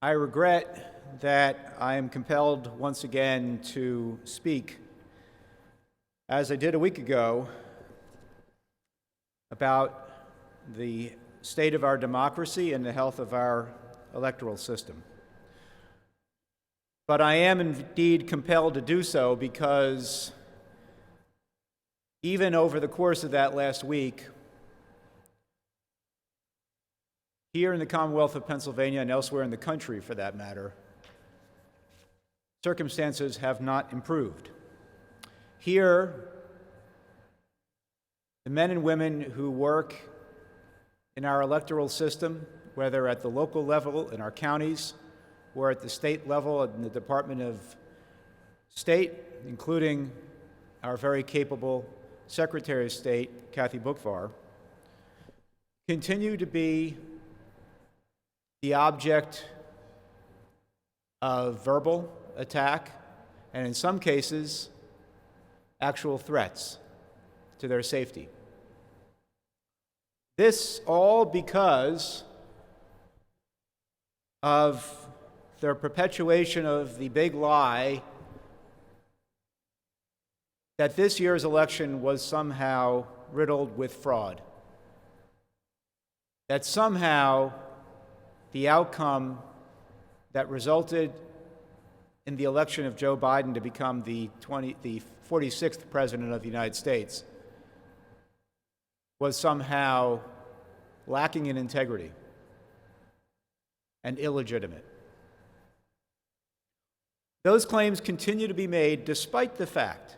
I regret that I am compelled once again to speak, as I did a week ago, about the state of our democracy and the health of our electoral system. But I am indeed compelled to do so because even over the course of that last week, here in the Commonwealth of Pennsylvania and elsewhere in the country, for that matter, circumstances have not improved. Here, the men and women who work in our electoral system, whether at the local level in our counties or at the state level in the Department of State, including our very capable Secretary of State, Kathy Boockvar, continue to be the object of verbal attack and, in some cases, actual threats to their safety. This all because of their perpetuation of the big lie that this year's election was somehow riddled with fraud, that somehow the outcome that resulted in the election of Joe Biden to become the 46th President of the United States was somehow lacking in integrity and illegitimate. Those claims continue to be made despite the fact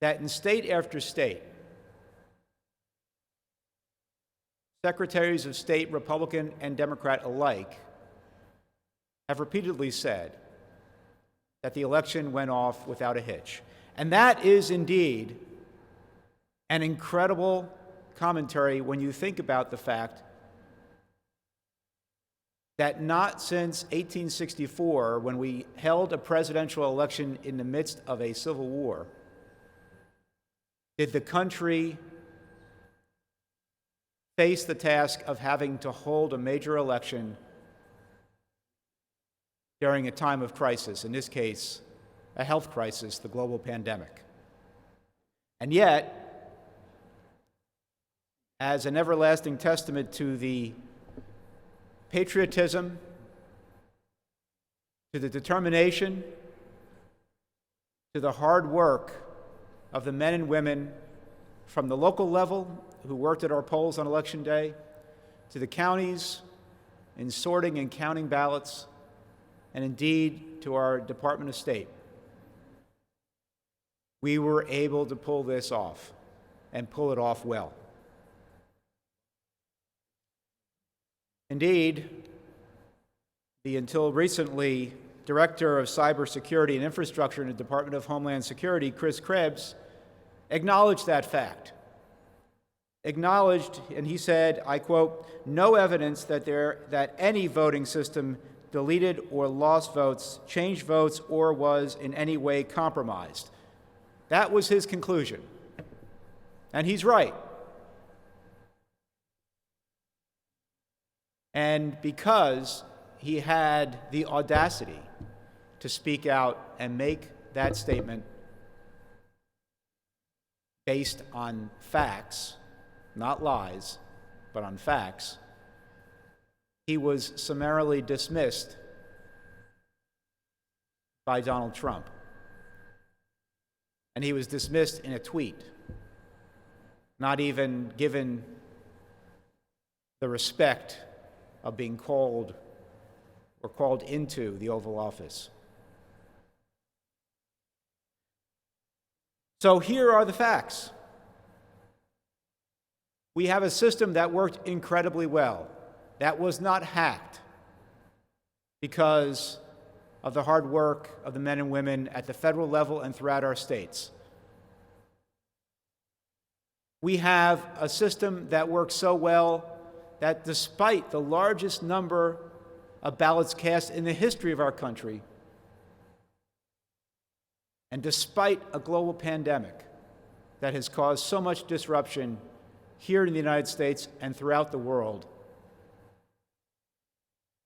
that in state after state, Secretaries of State, Republican and Democrat alike, have repeatedly said that the election went off without a hitch. And that is indeed an incredible commentary when you think about the fact that not since 1864, when we held a presidential election in the midst of a civil war, did the country face the task of having to hold a major election during a time of crisis, in this case, a health crisis, the global pandemic. And yet, as an everlasting testament to the patriotism, to the determination, to the hard work of the men and women from the local level who worked at our polls on Election Day, to the counties in sorting and counting ballots, and indeed to our Department of State, we were able to pull this off and pull it off well. Indeed, the until recently Director of Cybersecurity and Infrastructure in the Department of Homeland Security, Chris Krebs, acknowledged that fact. And he said, I quote, "No evidence that any voting system deleted or lost votes, changed votes, or was in any way compromised." That was his conclusion. And he's right. And because he had the audacity to speak out and make that statement based on facts, not lies, but on facts, he was summarily dismissed by Donald Trump. And he was dismissed in a tweet, not even given the respect of being called or called into the Oval Office. So here are the facts. We have a system that worked incredibly well, that was not hacked because of the hard work of the men and women at the federal level and throughout our states. We have a system that works so well that despite the largest number of ballots cast in the history of our country, and despite a global pandemic that has caused so much disruption here in the United States and throughout the world,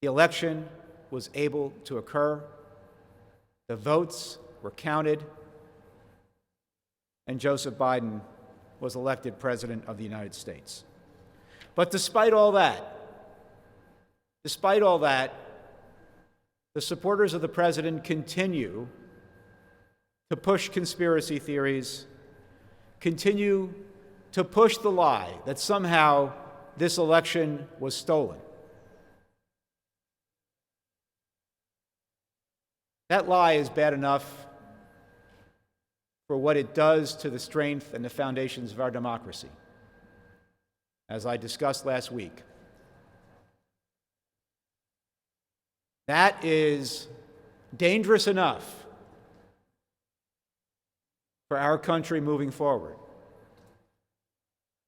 The election was able to occur, the votes were counted, and Joseph Biden was elected President of the United States. But despite all that, the supporters of the president continue to push conspiracy theories, continue to push the lie that somehow this election was stolen. That lie is bad enough for what it does to the strength and the foundations of our democracy, as I discussed last week. That is dangerous enough for our country moving forward.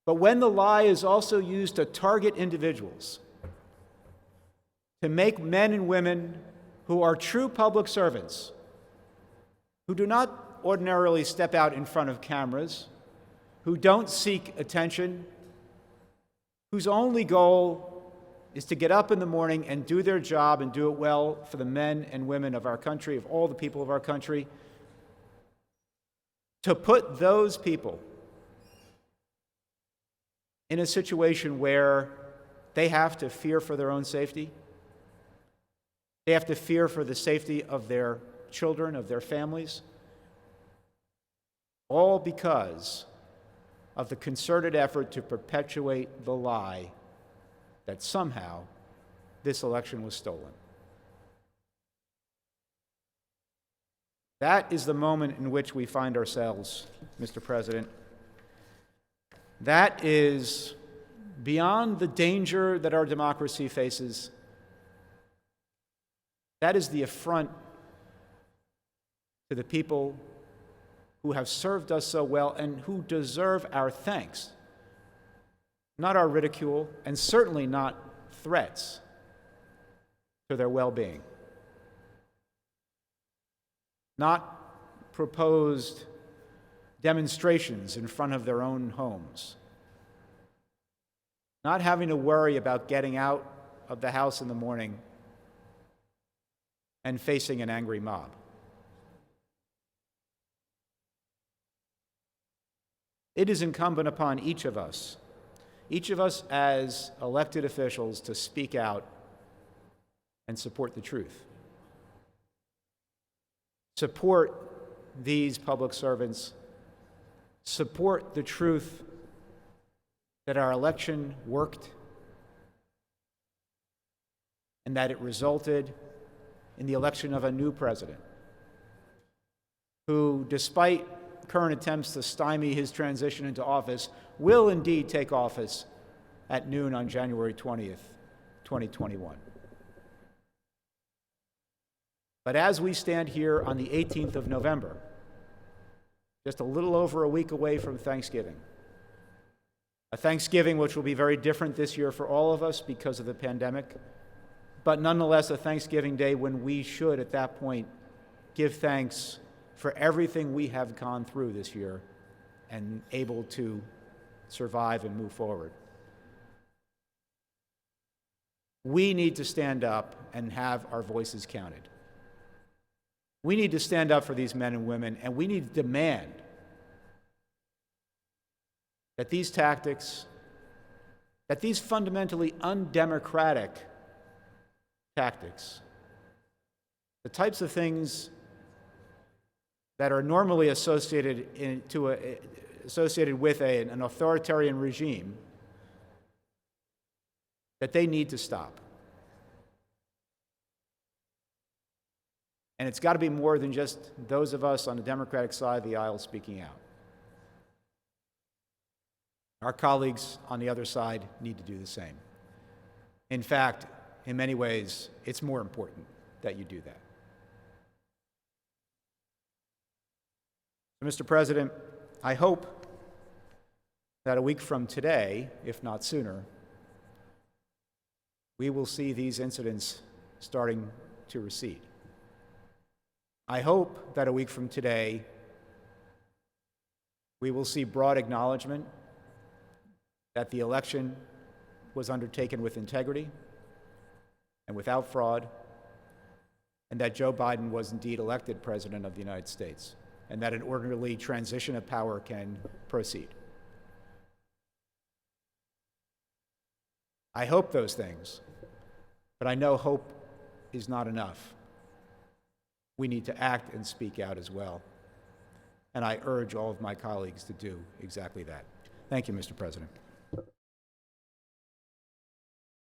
But when the lie is also used to target individuals, to make men and women who are true public servants, who do not ordinarily step out in front of cameras, who don't seek attention, whose only goal is to get up in the morning and do their job and do it well for the men and women of our country, of all the people of our country, to put those people in a situation where they have to fear for their own safety, they have to fear for the safety of their children, of their families, all because of the concerted effort to perpetuate the lie that somehow this election was stolen. That is the moment in which we find ourselves, Mr. President. That is beyond the danger that our democracy faces. That is the affront to the people who have served us so well and who deserve our thanks, not our ridicule, and certainly not threats to their well-being. Not proposed demonstrations in front of their own homes. Not having to worry about getting out of the house in the morning and facing an angry mob. It is incumbent upon each of us as elected officials, to speak out and support the truth. Support these public servants. Support the truth that our election worked and that it resulted in the election of a new president who, despite current attempts to stymie his transition into office, will indeed take office at noon on January 20th, 2021. But as we stand here on the 18th of November, just a little over a week away from Thanksgiving, a Thanksgiving which will be very different this year for all of us because of the pandemic, but nonetheless a Thanksgiving Day when we should, at that point, give thanks for everything we have gone through this year and able to survive and move forward. We need to stand up and have our voices counted. We need to stand up for these men and women, and we need to demand that these tactics, that these fundamentally undemocratic tactics, the types of things that are normally associated with an authoritarian regime, that they need to stop. And it's got to be more than just those of us on the Democratic side of the aisle speaking out. Our colleagues on the other side need to do the same. In fact, in many ways, it's more important that you do that. Mr. President, I hope that a week from today, if not sooner, we will see these incidents starting to recede. I hope that a week from today, we will see broad acknowledgement that the election was undertaken with integrity, and without fraud, and that Joe Biden was indeed elected President of the United States, and that an orderly transition of power can proceed. I hope those things, but I know hope is not enough. We need to act and speak out as well. And I urge all of my colleagues to do exactly that. Thank you, Mr. President.